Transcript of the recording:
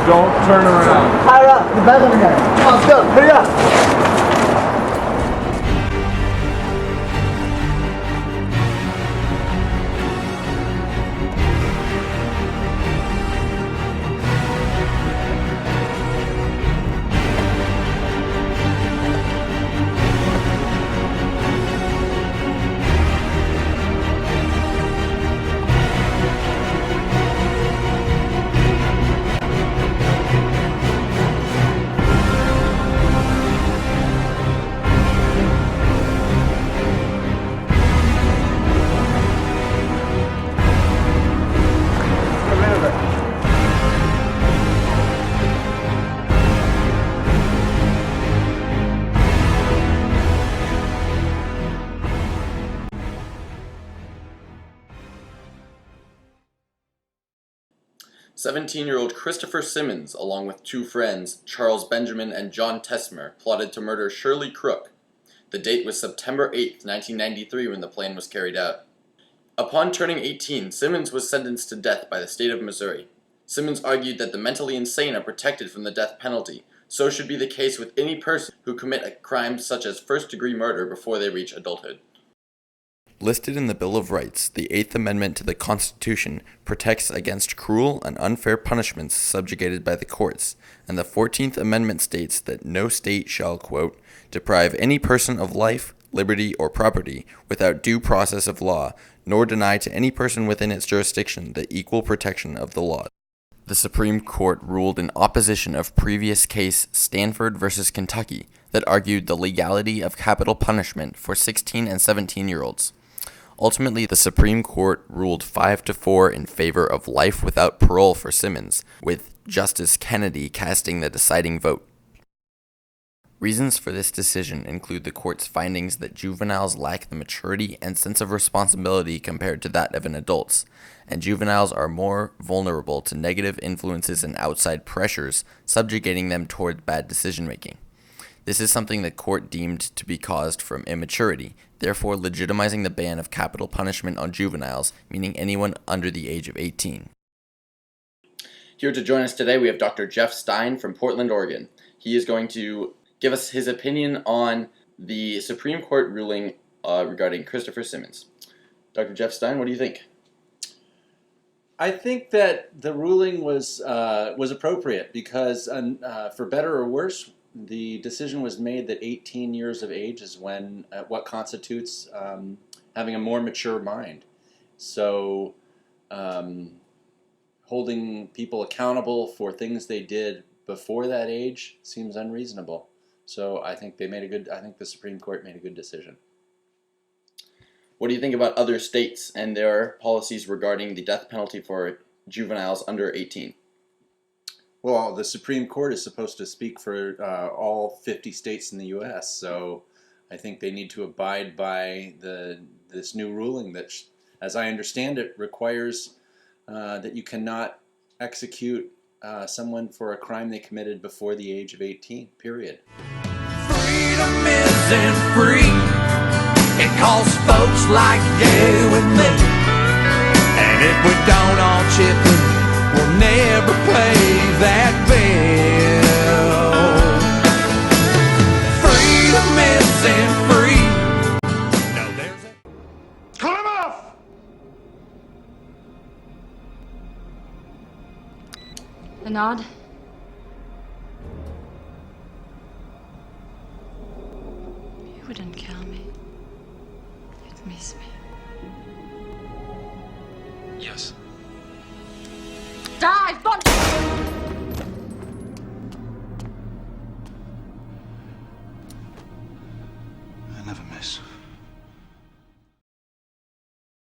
Don't turn around. Higher up. The back of the head. Come on, let's go. Hurry up. "17-year-old Christopher Simmons, along with two friends, Charles Benjamin and John Tesmer, plotted to murder Shirley Crook. The date was September 8, 1993 when the plan was carried out. Upon turning 18, Simmons was sentenced to death by the state of Missouri. Simmons argued that the mentally insane are protected from the death penalty. So should be the case with any person who commit a crime such as first-degree murder before they reach adulthood." Listed in the Bill of Rights, the Eighth Amendment to the Constitution protects against cruel and unfair punishments subjugated by the courts, and the 14th Amendment states that no state shall, quote, "deprive any person of life, liberty, or property without due process of law, nor deny to any person within its jurisdiction the equal protection of the law." The Supreme Court ruled in opposition of previous case Stanford v. Kentucky that argued the legality of capital punishment for 16 and 17-year-olds. Ultimately, the Supreme Court ruled 5-4 in favor of life without parole for Simmons, with Justice Kennedy casting the deciding vote. Reasons for this decision include the court's findings that juveniles lack the maturity and sense of responsibility compared to that of an adults, and juveniles are more vulnerable to negative influences and outside pressures, subjugating them toward bad decision-making. This is something the court deemed to be caused from immaturity, therefore legitimizing the ban of capital punishment on juveniles, meaning anyone under the age of 18. Here to join us today, we have Dr. Jeff Stein from Portland, Oregon. He is going to give us his opinion on the Supreme Court ruling regarding Christopher Simmons. Dr. Jeff Stein, what do you think? I think that the ruling was appropriate because, for better or worse, the decision was made that 18 years of age is when what constitutes having a more mature mind. So, holding people accountable for things they did before that age seems unreasonable. So, I think the Supreme Court made a good decision. What do you think about other states and their policies regarding the death penalty for juveniles under 18? Well, the Supreme Court is supposed to speak for all 50 states in the U.S., so I think they need to abide by this new ruling that, as I understand it, requires that you cannot execute someone for a crime they committed before the age of 18, period. Freedom isn't free. It costs folks like you and me. And if we don't all chip in, we'll never pay that bill. Freedom isn't free. No, there's a... Cut him off! A nod? You wouldn't kill me. You'd miss me. Yes. Die, fuck!